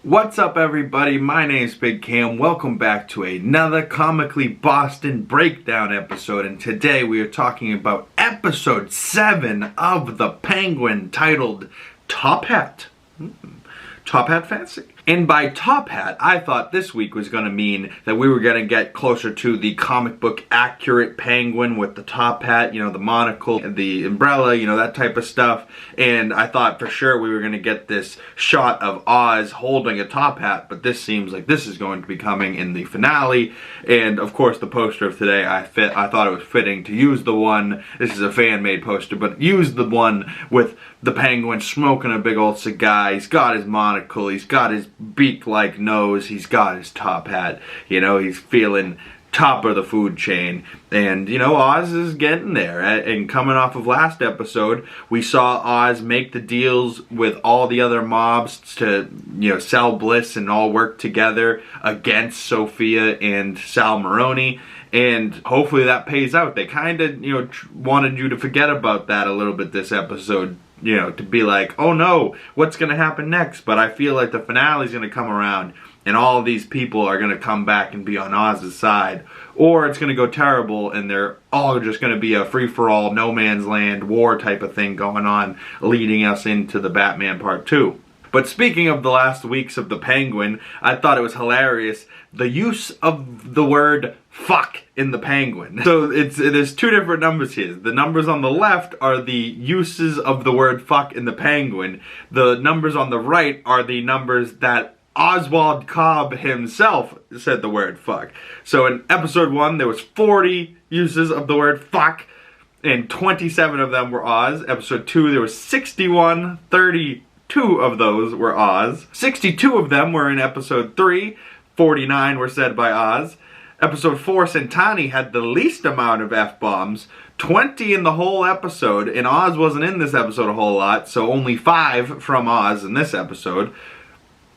What's up, everybody? My name's Big Cam. Welcome back to another Comically Boston breakdown episode, and today we are talking about episode 7 of The Penguin, titled Top Hat. Top Hat fancy? And by top hat, I thought this week was going to mean that we were going to get closer to the comic book accurate penguin with the top hat, you know, the monocle, the umbrella, you know, that type of stuff. And I thought for sure we were going to get this shot of Oz holding a top hat, but this seems like this is going to be coming in the finale. And of course, the poster of today, I thought it was fitting to use the one, this is a fan-made poster, but use the one with the penguin smoking a big old cigar. He's got his monocle, he's got his beak-like nose, he's got his top hat, you know, he's feeling top of the food chain, and you know, Oz is getting there. And coming off of last episode, we saw Oz make the deals with all the other mobs to, you know, sell Bliss and all work together against Sofia and Sal Maroni, and hopefully that pays out. They kind of, you know, wanted you to forget about that a little bit this episode, you know, to be like, oh no, what's going to happen next? But I feel like the finale is going to come around and all of these people are going to come back and be on Oz's side. Or it's going to go terrible and they're all just going to be a free-for-all, no man's land war type of thing going on, leading us into the Batman Part 2. But speaking of the last weeks of The Penguin, I thought it was hilarious, the use of the word fuck in The Penguin. So there's two different numbers here. The numbers on the left are the uses of the word fuck in The Penguin. The numbers on the right are the numbers that Oswald Cobb himself said the word fuck. So in episode 1 there was 40 uses of the word fuck, and 27 of them were Oz. Episode 2 there was 61, 32 of those were Oz. 62 of them were in episode 3, 49 were said by Oz. Episode 4, Centani had the least amount of F-bombs, 20 in the whole episode, and Oz wasn't in this episode a whole lot, so only 5 from Oz in this episode.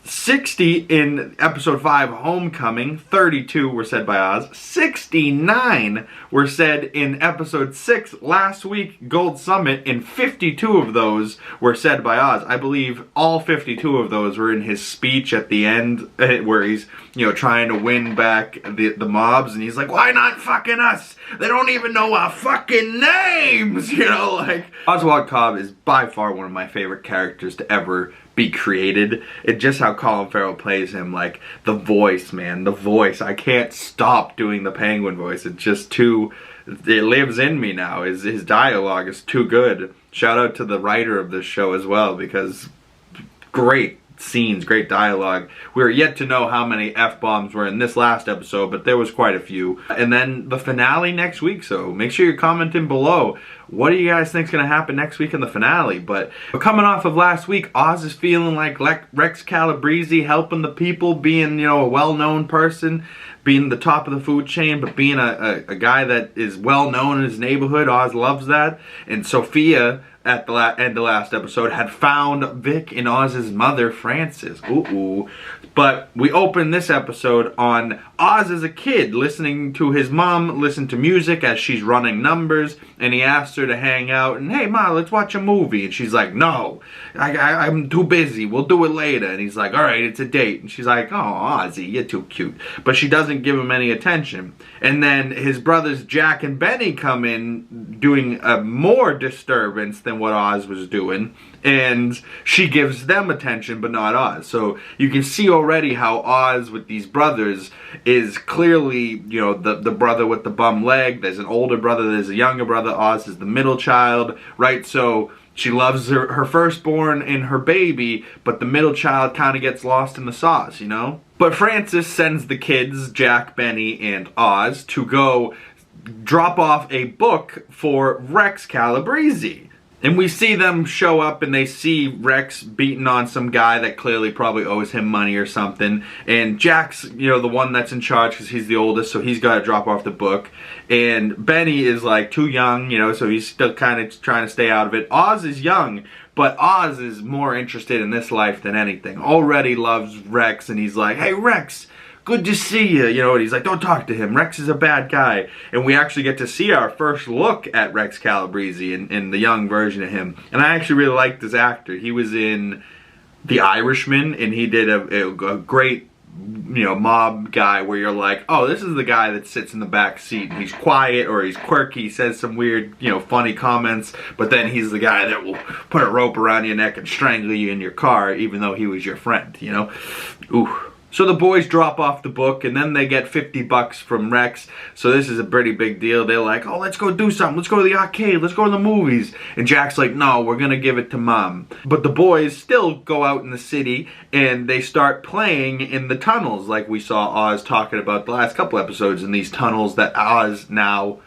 60 in episode 5, Homecoming, 32 were said by Oz. 69 were said in episode 6, last week, Gold Summit, and 52 of those were said by Oz. I believe all 52 of those were in his speech at the end, where he's, you know, trying to win back the mobs, and he's like, why not fucking us? They don't even know our fucking names! You know, like, Oswald Cobb is by far one of my favorite characters to ever be created. It's just how Colin Ferrell plays him, like, the voice, man, the voice. I can't stop doing the Penguin voice. It's just too, it lives in me now. His dialogue is too good. Shout out to the writer of this show as well, because great scenes, great dialogue. We are yet to know how many F-bombs were in this last episode, but there was quite a few. And then the finale next week, so make sure you're commenting below. What do you guys think is going to happen next week in the finale? But coming off of last week, Oz is feeling like Rex Calabrese, helping the people, being, you know, a well-known person, being the top of the food chain, but being a guy that is well-known in his neighborhood. Oz loves that. And Sofia, at the end of last episode, had found Vic and Oz's mother, Frances. Ooh. But we open this episode on Oz as a kid, listening to his mom listen to music as she's running numbers, and he asks her to hang out, and, hey, Ma, let's watch a movie. And she's like, no, I'm too busy, we'll do it later. And he's like, all right, it's a date. And she's like, oh, Ozzy, you're too cute. But she doesn't give him any attention. And then his brothers Jack and Benny come in, doing more disturbance than what Oz was doing, and she gives them attention but not Oz. So you can see already how Oz with these brothers is clearly, you know, the brother with the bum leg. There's an older brother, there's a younger brother. Oz is the middle child, right? So she loves her firstborn and her baby, but the middle child kind of gets lost in the sauce, you know? But Frances sends the kids, Jack, Benny, and Oz, to go drop off a book for Rex Calabrese. And we see them show up and they see Rex beating on some guy that clearly probably owes him money or something. And Jack's, you know, the one that's in charge because he's the oldest, so he's got to drop off the book. And Benny is like too young, you know, so he's still kind of trying to stay out of it. Oz is young, but Oz is more interested in this life than anything. Already loves Rex, and he's like, hey Rex, good to see you, you know, and he's like, don't talk to him, Rex is a bad guy. And we actually get to see our first look at Rex Calabrese in the young version of him. And I actually really like this actor. He was in The Irishman, and he did a great, you know, mob guy where you're like, oh, this is the guy that sits in the back seat and he's quiet or he's quirky, says some weird, you know, funny comments, but then he's the guy that will put a rope around your neck and strangle you in your car even though he was your friend, you know? Ooh. So the boys drop off the book, and then they get $50 from Rex. So this is a pretty big deal. They're like, oh, let's go do something. Let's go to the arcade. Let's go to the movies. And Jack's like, no, we're going to give it to Mom. But the boys still go out in the city, and they start playing in the tunnels, like we saw Oz talking about the last couple episodes, in these tunnels that Oz now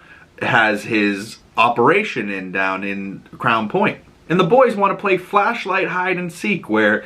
has his operation in down in Crown Point. And the boys want to play flashlight hide and seek, where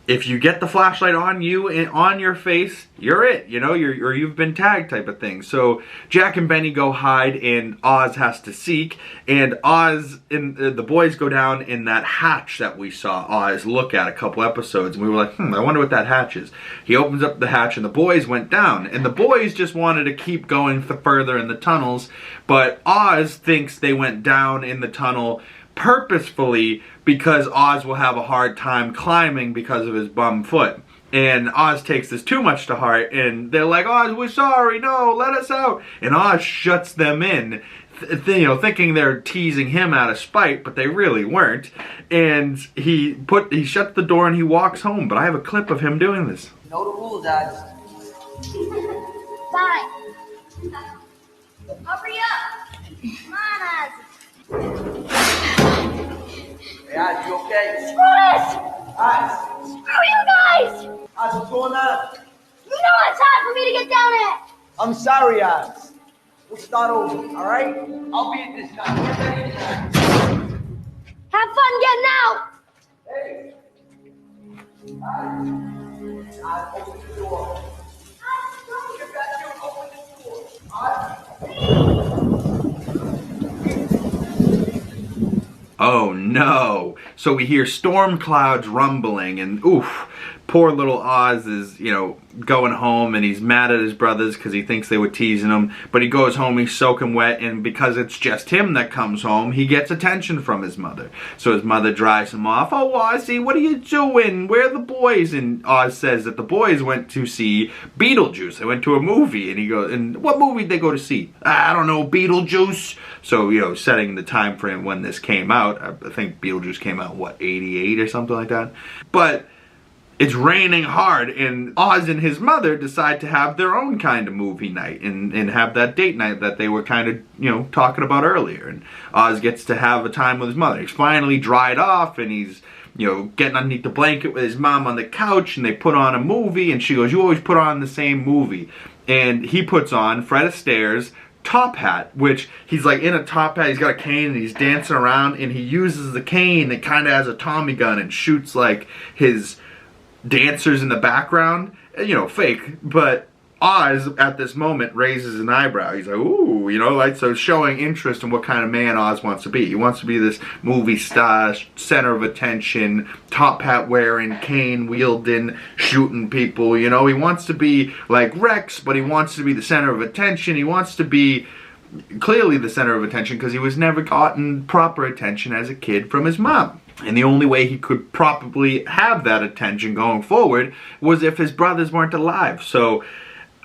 if you get the flashlight on you and on your face, you're it, you know, or you've been tagged type of thing. So Jack and Benny go hide, and Oz has to seek, and Oz and the boys go down in that hatch that we saw Oz look at a couple episodes, and we were like, I wonder what that hatch is. He opens up the hatch, and the boys went down, and the boys just wanted to keep going further in the tunnels, but Oz thinks they went down in the tunnel purposefully because Oz will have a hard time climbing because of his bum foot. And Oz takes this too much to heart, and they're like, Oz, we're sorry, no, let us out. And Oz shuts them in, you know, thinking they're teasing him out of spite, but they really weren't. And he shuts the door and he walks home, but I have a clip of him doing this. You know the rules, Oz. Fine. Hurry up. Come on, Oz. Hey, Oz, you okay? Screw this! Oz! Screw you guys! Oz, what's going on? You know it's hard for me to get down it! I'm sorry, Oz. We'll start over, alright? I'll be at this time. Get ready this time. Have fun getting out! Hey! Oz! Oz, open the door. Get back here and open the door. Oz! Oh no. So we hear storm clouds rumbling, and oof, poor little Oz is, you know, going home, and he's mad at his brothers because he thinks they were teasing him, but he goes home, he's soaking wet, and because it's just him that comes home, he gets attention from his mother. So his mother drives him off. Oh, Ozzy, what are you doing? Where are the boys? And Oz says that the boys went to see Beetlejuice. They went to a movie, and he goes, and what movie did they go to see? I don't know, Beetlejuice. So, you know, setting the time frame when this came out, I think Beetlejuice came out, what, 88 or something like that? But it's raining hard, and Oz and his mother decide to have their own kind of movie night and have that date night that they were kind of, you know, talking about earlier. And Oz gets to have a time with his mother. He's finally dried off, and he's, you know, getting underneath the blanket with his mom on the couch, and they put on a movie, and she goes, you always put on the same movie. And he puts on Fred Astaire's Top Hat, which he's like in a top hat, he's got a cane, and he's dancing around, and he uses the cane that kind of has a Tommy gun and shoots like his dancers in the background, you know, fake, but Oz at this moment raises an eyebrow. He's like, ooh, you know, like, so showing interest in what kind of man Oz wants to be. He wants to be this movie star, center of attention, top hat wearing, cane wielding, shooting people, you know. He wants to be like Rex, but he wants to be the center of attention. He wants to be clearly the center of attention because he was never gotten proper attention as a kid from his mom. And the only way he could probably have that attention going forward was if his brothers weren't alive. So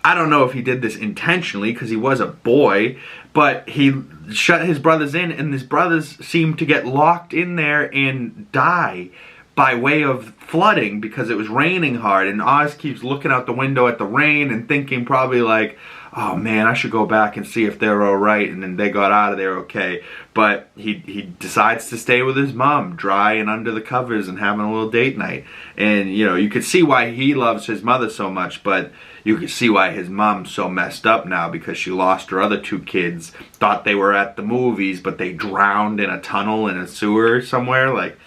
I don't know if he did this intentionally because he was a boy, but he shut his brothers in, and his brothers seemed to get locked in there and die by way of flooding because it was raining hard. And Oz keeps looking out the window at the rain and thinking probably like, oh man, I should go back and see if they're all right, and then they got out of there okay. But he decides to stay with his mom, dry and under the covers and having a little date night. And, you know, you could see why he loves his mother so much, but you could see why his mom's so messed up now because she lost her other two kids, thought they were at the movies, but they drowned in a tunnel in a sewer somewhere, like.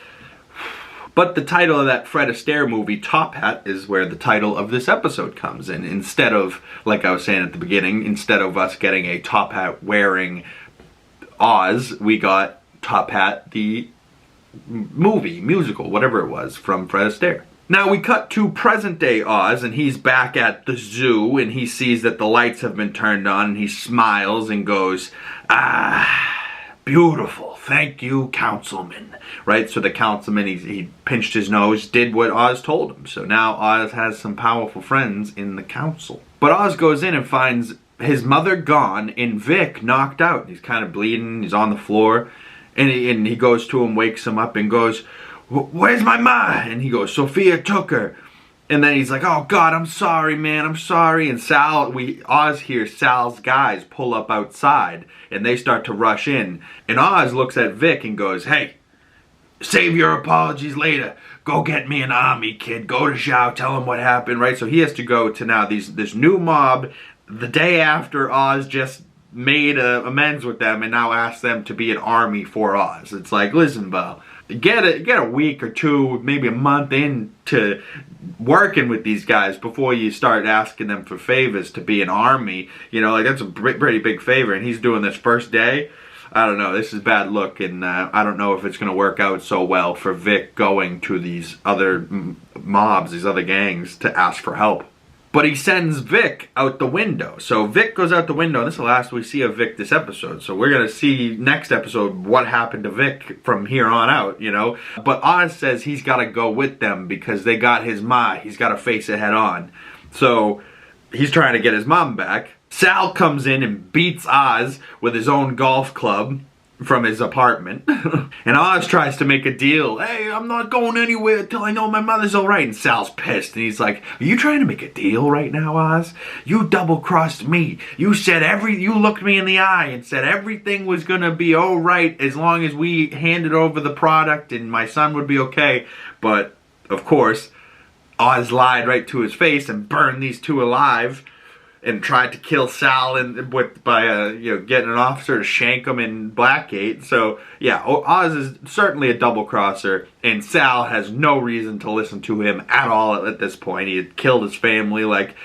But the title of that Fred Astaire movie, Top Hat, is where the title of this episode comes in. Instead of, like I was saying at the beginning, instead of us getting a top hat wearing Oz, we got Top Hat, the movie, musical, whatever it was, from Fred Astaire. Now we cut to present day Oz, and he's back at the zoo, and he sees that the lights have been turned on, and he smiles and goes, ah, beautiful. Thank you, councilman. Right? So the councilman, he pinched his nose, did what Oz told him. So now Oz has some powerful friends in the council. But Oz goes in and finds his mother gone and Vic knocked out. He's kind of bleeding. He's on the floor. And he goes to him, wakes him up and goes, "Where's my ma?" And he goes, "Sofia took her." And then he's like, "Oh God, I'm sorry, man, I'm sorry." And Oz hears Sal's guys pull up outside and they start to rush in. And Oz looks at Vic and goes, "Hey, save your apologies later. Go get me an army, kid. Go to Zhao, tell him what happened," right? So he has to go to now this new mob the day after Oz just made amends with them and now asked them to be an army for Oz. It's like, listen, Bo, get a week or two, maybe a month into working with these guys before you start asking them for favors to be an army. You know, like, that's a pretty big favor, and he's doing this first day. I don't know, this is bad luck, and I don't know if it's going to work out so well for Vic going to these other mobs, these other gangs, to ask for help. But he sends Vic out the window. So Vic goes out the window, and this is the last we see of Vic this episode. So we're going to see next episode what happened to Vic from here on out, you know. But Oz says he's got to go with them because they got his ma. He's got to face it head on. So he's trying to get his mom back. Sal comes in and beats Oz with his own golf club from his apartment. And Oz tries to make a deal. "Hey, I'm not going anywhere until I know my mother's alright." And Sal's pissed. And he's like, "Are you trying to make a deal right now, Oz? You double-crossed me. You looked me in the eye and said everything was gonna be alright as long as we handed over the product and my son would be okay." But, of course, Oz lied right to his face and burned these two alive. And tried to kill Sal by getting an officer to shank him in Blackgate. So yeah, Oz is certainly a double crosser, and Sal has no reason to listen to him at all at this point. He had killed his family. Like,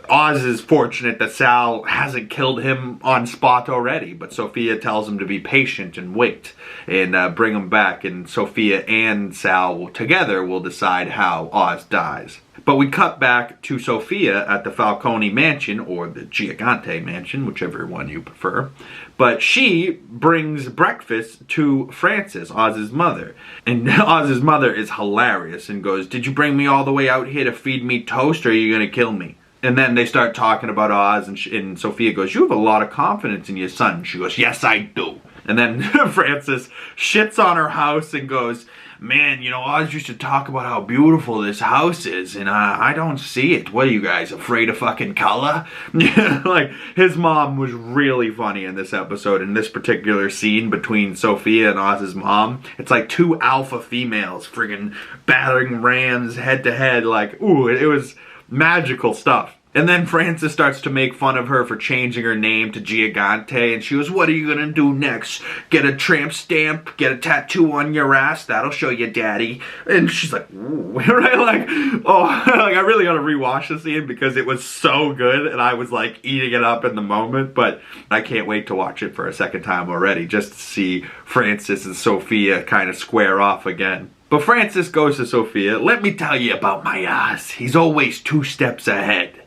Oz is fortunate that Sal hasn't killed him on spot already, but Sofia tells him to be patient and wait and bring him back, and Sofia and Sal together will decide how Oz dies. But we cut back to Sofia at the Falcone mansion, or the Gigante mansion, whichever one you prefer. But she brings breakfast to Frances, Oz's mother. And Oz's mother is hilarious and goes, "Did you bring me all the way out here to feed me toast, or are you going to kill me?" And then they start talking about Oz, and Sofia goes, "You have a lot of confidence in your son." She goes, "Yes, I do." And then Frances shits on her house and goes, "Man, you know, Oz used to talk about how beautiful this house is, and I don't see it. What are you guys, afraid of fucking color?" Like, his mom was really funny in this episode, in this particular scene between Sofia and Oz's mom. It's like two alpha females friggin' battering rams head to head. Like, ooh, it was magical stuff. And then Frances starts to make fun of her for changing her name to Gigante, and she goes, "What are you gonna do next? Get a tramp stamp? Get a tattoo on your ass? That'll show you daddy." And she's like, "Ooh," right? Like, oh, like, I really gotta rewatch the scene because it was so good, and I was like eating it up in the moment, but I can't wait to watch it for a second time already, just to see Frances and Sofia kind of square off again. But Frances goes to Sofia, "Let me tell you about my Oz. He's always 2 steps ahead."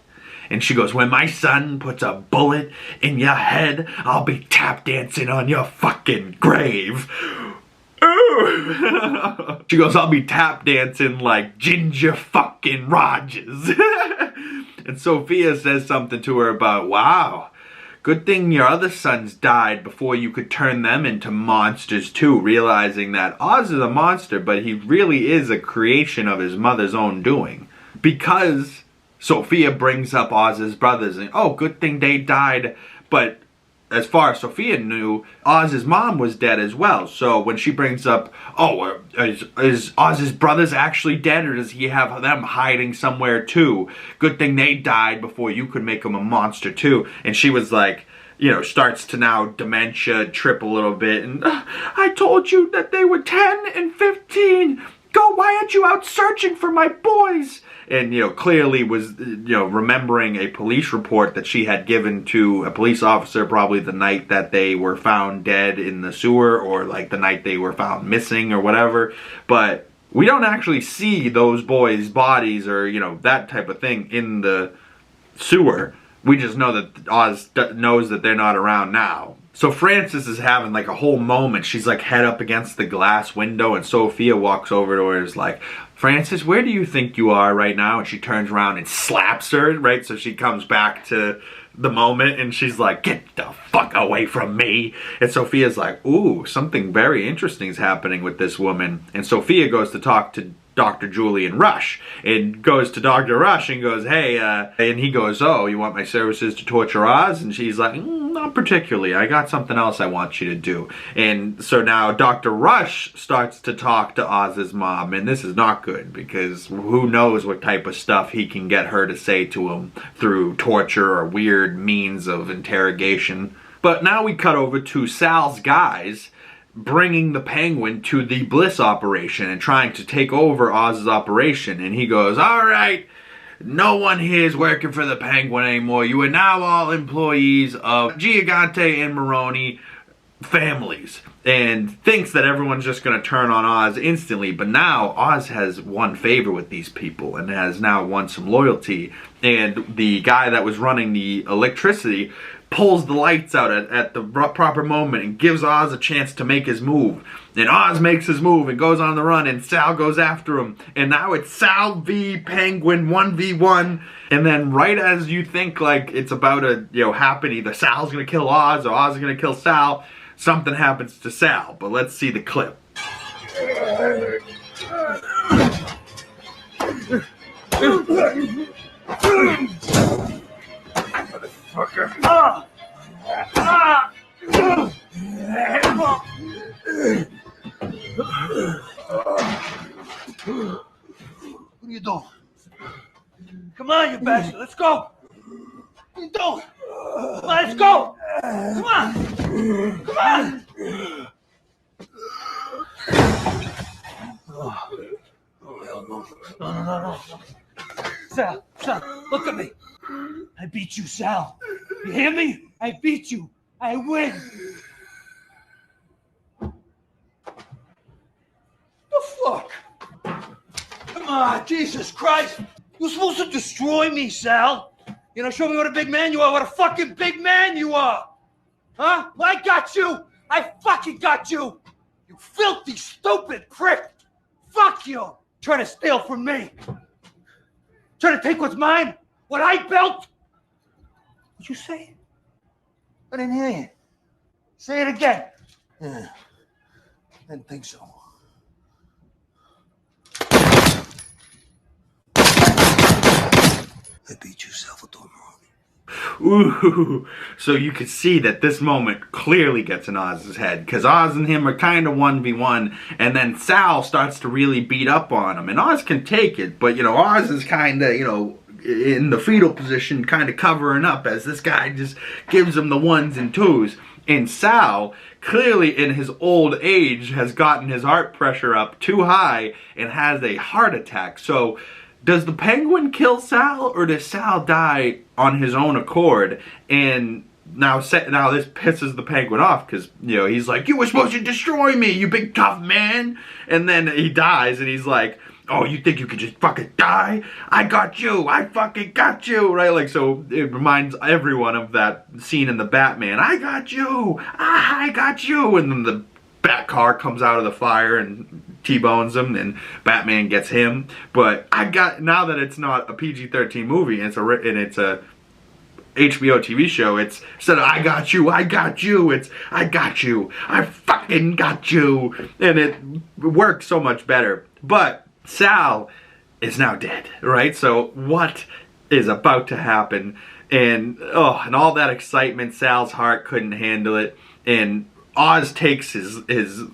And she goes, "When my son puts a bullet in your head, I'll be tap dancing on your fucking grave." Ooh. She goes, "I'll be tap dancing like Ginger fucking Rogers." And Sofia says something to her about, "Wow, good thing your other sons died before you could turn them into monsters too," realizing that Oz is a monster, but he really is a creation of his mother's own doing. Because Sofia brings up Oz's brothers, and oh, good thing they died. But as far as Sofia knew, Oz's mom was dead as well. So when she brings up, oh, is Oz's brothers actually dead, or does he have them hiding somewhere too? Good thing they died before you could make them a monster too. And she was like, you know, starts to now dementia trip a little bit. And "I told you that they were 10 and 15. Go, why aren't you out searching for my boys?" And, you know, clearly was, you know, remembering a police report that she had given to a police officer probably the night that they were found dead in the sewer, or like the night they were found missing or whatever. But we don't actually see those boys' bodies or, you know, that type of thing in the sewer. We just know that Oz knows that they're not around now. So Frances is having like a whole moment. She's like head up against the glass window, and Sofia walks over to her and is like, Frances, where do you think you are right now? And she turns around and slaps her, right? So she comes back to the moment and she's like, get the fuck away from me. And Sofia's like, ooh, something very interesting is happening with this woman. And Sofia goes to talk to Dr. Julian Rush, and goes to Dr. Rush and goes, hey, and he goes, oh, you want my services to torture Oz? And she's like, not particularly. I got something else I want you to do. And so now Dr. Rush starts to talk to Oz's mom, and this is not good, because who knows what type of stuff he can get her to say to him through torture or weird means of interrogation. But now we cut over to Sal's guys bringing the Penguin to the Bliss operation and trying to take over Oz's operation. And he goes, all right, no one here is working for the Penguin anymore. You are now all employees of Gigante and Maroni families. And thinks that everyone's just going to turn on Oz instantly. But now Oz has won favor with these people and has now won some loyalty. And the guy that was running the electricity pulls the lights out at the proper moment and gives Oz a chance to make his move. And Oz makes his move and goes on the run, and Sal goes after him. And now it's Sal v. Penguin 1v1. And then right as you think like it's about to happen, either Sal's gonna kill Oz or Oz is gonna kill Sal, something happens to Sal. But let's see the clip. Motherfucker. What are you doing? Come on, you bastard. Let's go. What are you doing? Come on, let's go. Come on. Come on. Oh, hell no. No. Sal, look at me. I beat you, Sal. You hear me? I beat you. I win. The fuck? Come on, Jesus Christ. You're supposed to destroy me, Sal. Show me what a big man you are. What a fucking big man you are. Huh? Well, I got you. I fucking got you. You filthy, stupid prick. Fuck you. Trying to steal from me. Trying to take what's mine. What I built? What'd you say? I didn't hear you. Say it again. Yeah, I didn't think so. I beat you, Salvatore Maroni. Ooh, so you could see that this moment clearly gets in Oz's head, because Oz and him are kind of 1v1, and then Sal starts to really beat up on him, and Oz can take it, but Oz is kind of, in the fetal position, kind of covering up as this guy just gives him the ones and twos. And Sal, clearly in his old age, has gotten his heart pressure up too high and has a heart attack. So does the Penguin kill Sal, or does Sal die on his own accord? And now this pisses the Penguin off, because he's like, you were supposed to destroy me, you big tough man. And then he dies, and he's like, oh, you think you could just fucking die? I got you. I fucking got you. Right? Like, so it reminds everyone of that scene in the Batman. I got you. I got you. And then the Bat car comes out of the fire and T-bones him, and Batman gets him. But now that it's not a PG-13 movie, and it's a HBO TV show, it's instead of I got you, it's I got you, I fucking got you. And it works so much better. But Sal is now dead, right? So what is about to happen? And all that excitement, Sal's heart couldn't handle it. And Oz takes his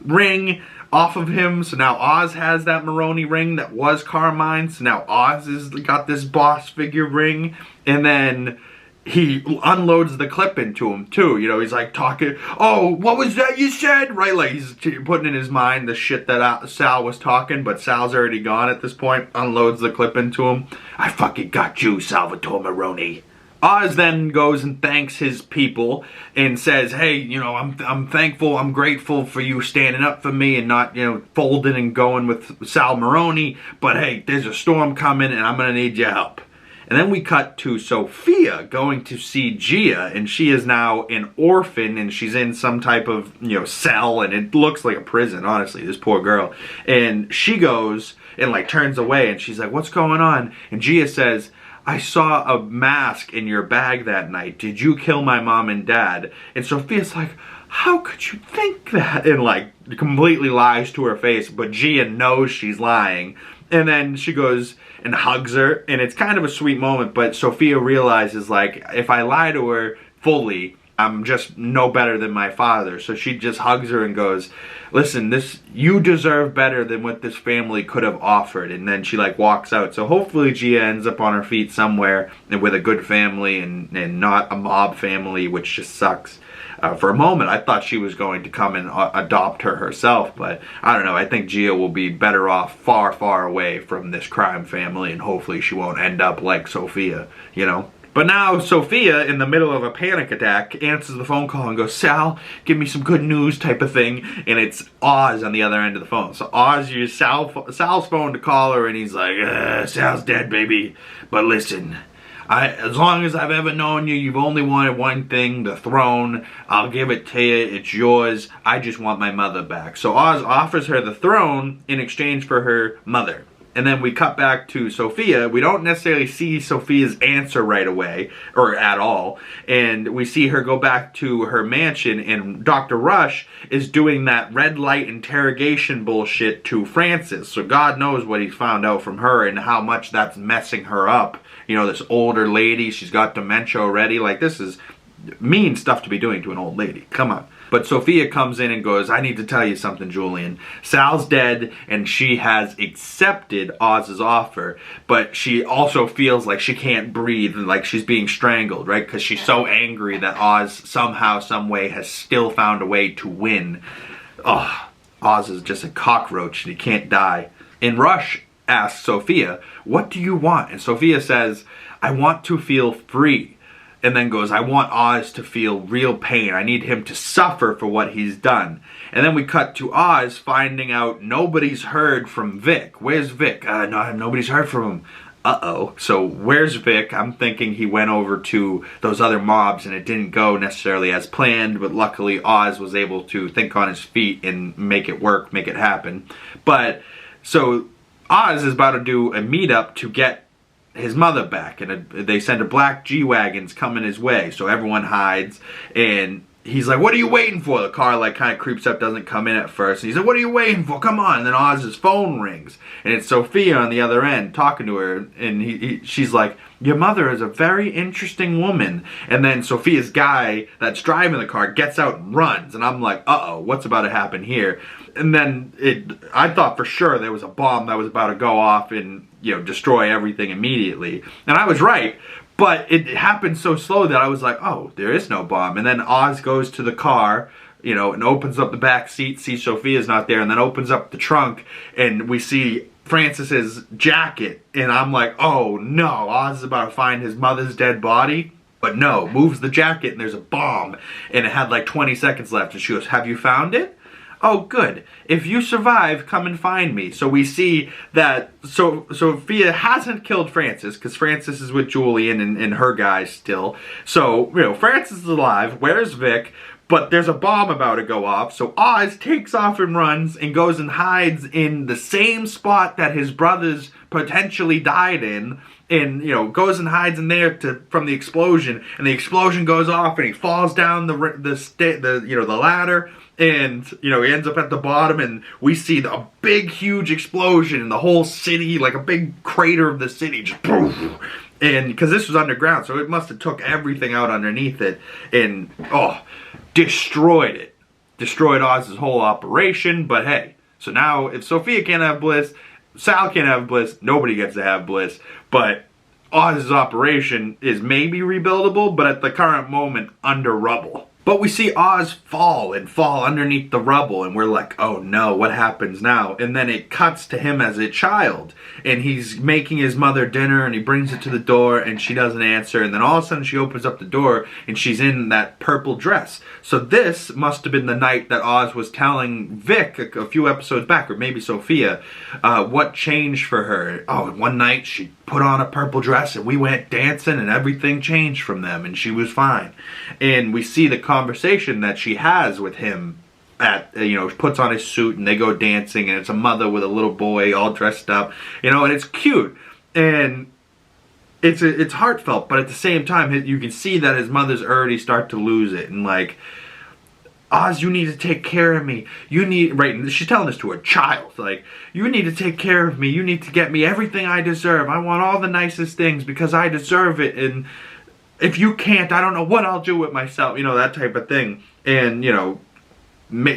ring off of him. So now Oz has that Maroni ring that was Carmine's. So now Oz has got this boss figure ring. And then he unloads the clip into him too. He's like talking, oh, what was that you said? Right, like he's putting in his mind the shit that Sal was talking, but Sal's already gone at this point. Unloads the clip into him. I fucking got you, Salvatore Maroni. Oz then goes and thanks his people and says, hey, I'm thankful, I'm grateful for you standing up for me and not, folding and going with Sal Maroni, but hey, there's a storm coming and I'm gonna need your help. And then we cut to Sofia going to see Gia, and she is now an orphan, and she's in some type of, cell, and it looks like a prison, honestly, this poor girl. And she goes and, like, turns away, and she's like, what's going on? And Gia says, I saw a mask in your bag that night. Did you kill my mom and dad? And Sofia's like, how could you think that? And, like, completely lies to her face, but Gia knows she's lying. And then she goes and hugs her, and it's kind of a sweet moment, but Sofia realizes, like, if I lie to her fully, I'm just no better than my father. So she just hugs her and goes, listen, you deserve better than what this family could have offered. And then she, like, walks out. So hopefully Gia ends up on her feet somewhere and with a good family and not a mob family, which just sucks. For a moment, I thought she was going to come and adopt her herself, but I don't know. I think Gia will be better off far, far away from this crime family, and hopefully she won't end up like Sofia, But now Sofia, in the middle of a panic attack, answers the phone call and goes, Sal, give me some good news type of thing, and it's Oz on the other end of the phone. So Oz used Sal's phone to call her, and he's like, Sal's dead, baby, but listen, as long as I've ever known you, you've only wanted one thing, the throne. I'll give it to you. It's yours. I just want my mother back. So Oz offers her the throne in exchange for her mother. And then we cut back to Sofia. We don't necessarily see Sofia's answer right away, or at all. And we see her go back to her mansion, and Dr. Rush is doing that red light interrogation bullshit to Frances. So God knows what he's found out from her and how much that's messing her up. This older lady, she's got dementia already. Like, this is mean stuff to be doing to an old lady. Come on. But Sofia comes in and goes, I need to tell you something, Julian. Sal's dead, and she has accepted Oz's offer, but she also feels like she can't breathe and like she's being strangled, right? Because she's so angry that Oz somehow, some way has still found a way to win. Oh, Oz is just a cockroach and he can't die. And Rush asks Sofia, what do you want? And Sofia says, I want to feel free. And then goes, I want Oz to feel real pain. I need him to suffer for what he's done. And then we cut to Oz finding out nobody's heard from Vic. Where's Vic? No, nobody's heard from him. Uh-oh. So where's Vic? I'm thinking he went over to those other mobs and it didn't go necessarily as planned, but luckily Oz was able to think on his feet and make it work, make it happen. But, so Oz is about to do a meetup to get his mother back, and they send a black G-Wagon's coming his way, so everyone hides, and he's like, what are you waiting for? The car, like, kind of creeps up, doesn't come in at first, and he's like, what are you waiting for? Come on. And then Oz's phone rings, and it's Sofia on the other end talking to her, and she's like, your mother is a very interesting woman. And then Sofia's guy that's driving the car gets out and runs, and I'm like, uh-oh, what's about to happen here? And then I thought for sure there was a bomb that was about to go off and, destroy everything immediately. And I was right, but it happened so slow that I was like, oh, there is no bomb. And then Oz goes to the car, and opens up the back seat, sees Sofia's not there, and then opens up the trunk, and we see Frances's jacket. And I'm like, oh no, Oz is about to find his mother's dead body. But no, moves the jacket and there's a bomb. And it had like 20 seconds left. And she goes, have you found it? Oh, good. If you survive, come and find me. So we see that Sofia hasn't killed Frances, because Frances is with Julian and her guys still. So, Frances is alive. Where's Vic? But there's a bomb about to go off. So Oz takes off and runs and goes and hides in the same spot that his brothers potentially died in. And, goes and hides in there from the explosion. And the explosion goes off and he falls down the ladder. And, he ends up at the bottom, and we see a big, huge explosion in the whole city, like a big crater of the city, just poof. And, because this was underground, so it must have took everything out underneath it, and, destroyed it. Destroyed Oz's whole operation, but hey, so now, if Sofia can't have bliss, Sal can't have bliss, nobody gets to have bliss, but Oz's operation is maybe rebuildable, but at the current moment, under rubble. But we see Oz fall underneath the rubble, and we're like, oh no, what happens now? And then it cuts to him as a child, and he's making his mother dinner, and he brings it to the door, and she doesn't answer, and then all of a sudden she opens up the door, and she's in that purple dress. So this must have been the night that Oz was telling Vic a few episodes back, or maybe Sofia, what changed for her. Oh, one night she put on a purple dress, and we went dancing, and everything changed from them, and she was fine. And we see the conversation that she has with him at, puts on his suit and they go dancing, and it's a mother with a little boy all dressed up, and it's cute and it's heartfelt, but at the same time you can see that his mother's already start to lose it, and like, Oz, you need to take care of me. You need, right, she's telling this to a child, like, you need to take care of me. You need to get me everything I deserve. I want all the nicest things because I deserve it, and if you can't, I don't know what I'll do with myself, that type of thing. And,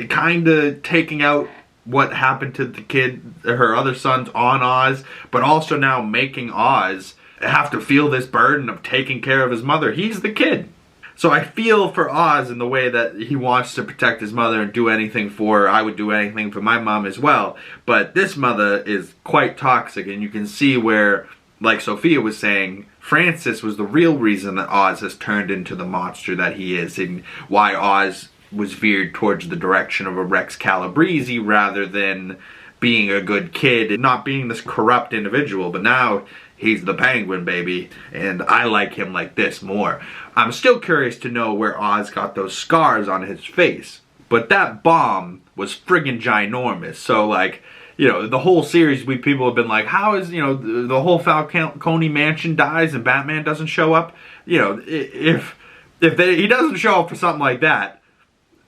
kind of taking out what happened to the kid, her other sons, on Oz, but also now making Oz have to feel this burden of taking care of his mother. He's the kid. So I feel for Oz in the way that he wants to protect his mother and do anything for her. I would do anything for my mom as well. But this mother is quite toxic, and you can see where, like Sofia was saying, Francis was the real reason that Oz has turned into the monster that he is, and why Oz was veered towards the direction of a Rex Calabrese rather than being a good kid and not being this corrupt individual. But now he's the Penguin, baby, and I like him like this more. I'm still curious to know where Oz got those scars on his face, but that bomb was friggin' ginormous. So like, the whole series, people have been like, how is, the whole Falcone mansion dies and Batman doesn't show up? If he doesn't show up for something like that,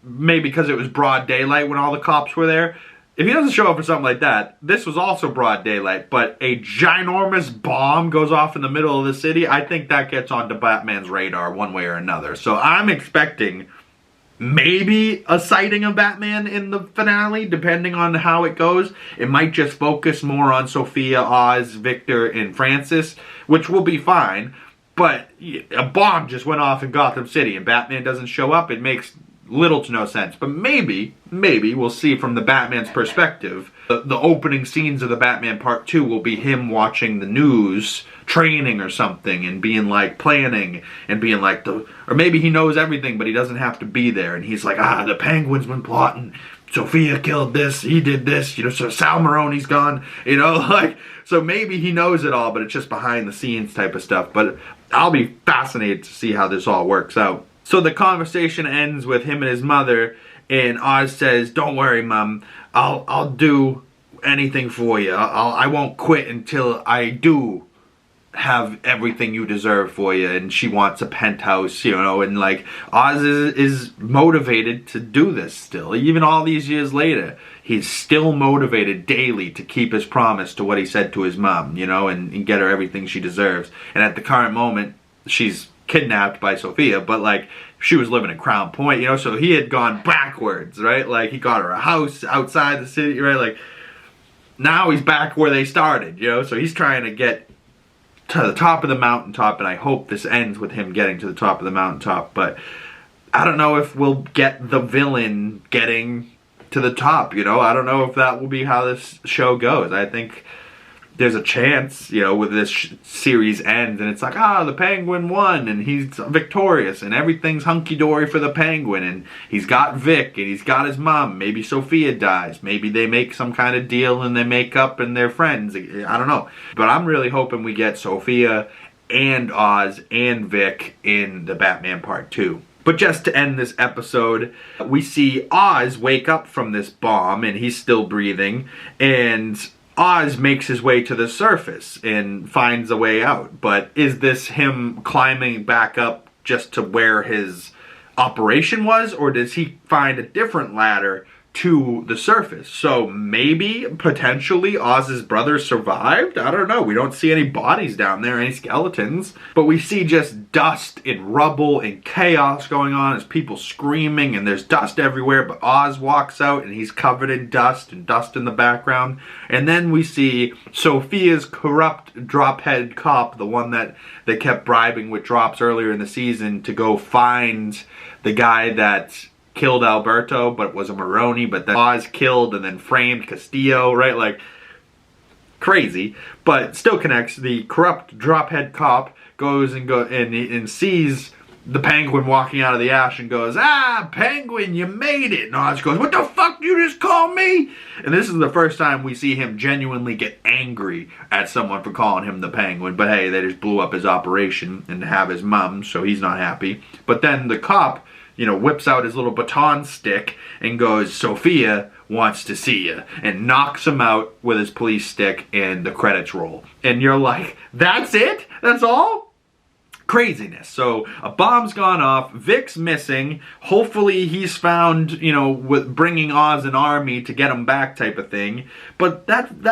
maybe because it was broad daylight when all the cops were there. If he doesn't show up for something like that, this was also broad daylight, but a ginormous bomb goes off in the middle of the city, I think that gets onto Batman's radar one way or another. So I'm expecting maybe a sighting of Batman in the finale, depending on how it goes. It might just focus more on Sofia, Oz, Victor, and Francis, which will be fine. But a bomb just went off in Gotham City and Batman doesn't show up. It makes little to no sense. But maybe we'll see from the Batman's perspective. The opening scenes of the Batman Part 2 will be him watching the news, training or something, and being like planning and being like, or maybe he knows everything but he doesn't have to be there, and he's like, the Penguin's been plotting, Sofia killed this, he did this, so Sal Maroni's gone, so maybe he knows it all, but it's just behind the scenes type of stuff. But I'll be fascinated to see how this all works out. So the conversation ends with him and his mother, and Oz says, don't worry, Mom, I'll do anything for you. I won't quit until I do have everything you deserve for you. And she wants a penthouse, and like, Oz is motivated to do this still. Even all these years later, he's still motivated daily to keep his promise to what he said to his mom, and get her everything she deserves. And at the current moment, she's kidnapped by Sofia, but like, she was living in Crown Point, so he had gone backwards, right? Like, he got her a house outside the city, right? Like, now he's back where they started, so he's trying to get to the top of the mountaintop, and I hope this ends with him getting to the top of the mountaintop. But I don't know if we'll get the villain getting to the top, I don't know if that will be how this show goes. I think there's a chance, with this series ends, and it's like, the Penguin won, and he's victorious, and everything's hunky-dory for the Penguin, and he's got Vic, and he's got his mom. Maybe Sofia dies. Maybe they make some kind of deal, and they make up, and they're friends. I don't know. But I'm really hoping we get Sofia and Oz and Vic in the Batman Part 2. But just to end this episode, we see Oz wake up from this bomb, and he's still breathing, and Oz makes his way to the surface and finds a way out. But is this him climbing back up just to where his operation was, or does he find a different ladder to the surface. So maybe, potentially, Oz's brother survived? I don't know. We don't see any bodies down there, any skeletons. But we see just dust and rubble and chaos going on as people screaming, and there's dust everywhere. But Oz walks out and he's covered in dust and dust in the background. And then we see Sofia's corrupt drophead cop, the one that they kept bribing with drops earlier in the season, to go find the guy that killed Alberto, but was a Maroni, but then Oz killed and then framed Castillo, right? Like, crazy, but still connects. The corrupt drophead cop goes and sees the Penguin walking out of the ash and goes, "Ah, Penguin, you made it." And Oz goes, "What the fuck you just call me?" And this is the first time we see him genuinely get angry at someone for calling him the Penguin. But hey, they just blew up his operation and have his mum, so he's not happy. But then the cop, you know, whips out his little baton stick and goes, "Sofia wants to see you," and knocks him out with his police stick, and the credits roll. And you're like, that's it? That's all? Craziness. So a bomb's gone off, Vic's missing, hopefully he's found, you know, with bringing Oz an army to get him back type of thing. But that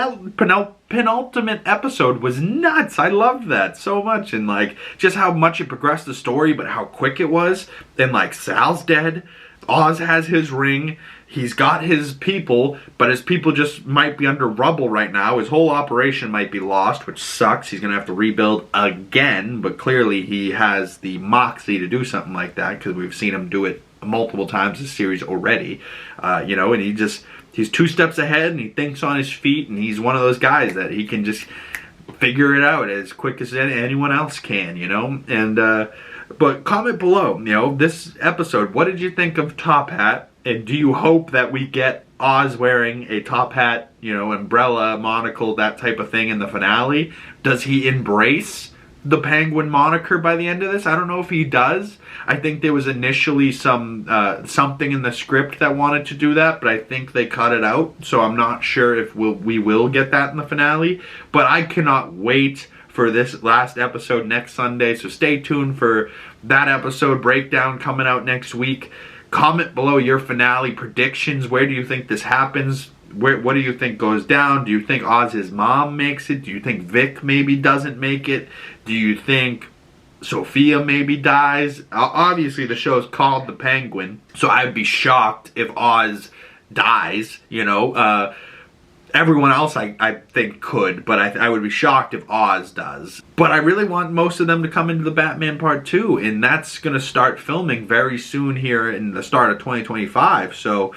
penultimate episode was nuts. I loved that so much, and like just how much it progressed the story, but how quick it was. And like Sal's dead, Oz has his ring, he's got his people, but his people just might be under rubble right now. His whole operation might be lost, which sucks. He's gonna have to rebuild again, but clearly he has the moxie to do something like that, because we've seen him do it multiple times this series already. You know, and he's 2 steps ahead, and he thinks on his feet, and he's one of those guys that he can just figure it out as quick as anyone else can, you know. And but comment below, you know, this episode, what did you think of Top Hat? And do you hope that we get Oz wearing a top hat, you know, umbrella, monocle, that type of thing in the finale? Does he embrace the Penguin moniker by the end of this? I don't know if he does. I think there was initially something in the script that wanted to do that, but I think they cut it out. So I'm not sure if we will get that in the finale. But I cannot wait for this last episode next Sunday. So stay tuned for that episode breakdown coming out next week. Comment below your finale predictions. Where do you think this happens? What do you think goes down? Do you think Oz's mom makes it? Do you think Vic maybe doesn't make it? Do you think Sofia maybe dies? Obviously, the show is called The Penguin, so I'd be shocked if Oz dies, you know. Everyone else I think could, but I would be shocked if Oz does. But I really want most of them to come into the Batman Part 2, and that's going to start filming very soon here in the start of 2025. So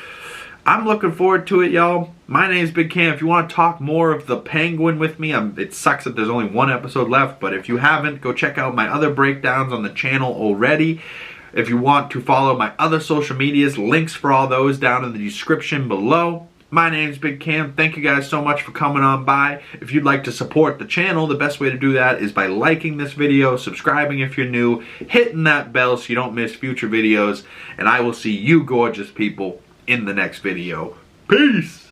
I'm looking forward to it, y'all. My name's Big Cam. If you want to talk more of the Penguin with me, it sucks that there's only 1 episode left, but if you haven't, go check out my other breakdowns on the channel already. If you want to follow my other social medias, links for all those down in the description below. My name's Big Cam. Thank you guys so much for coming on by. If you'd like to support the channel, the best way to do that is by liking this video, subscribing if you're new, hitting that bell so you don't miss future videos, and I will see you gorgeous people in the next video. Peace!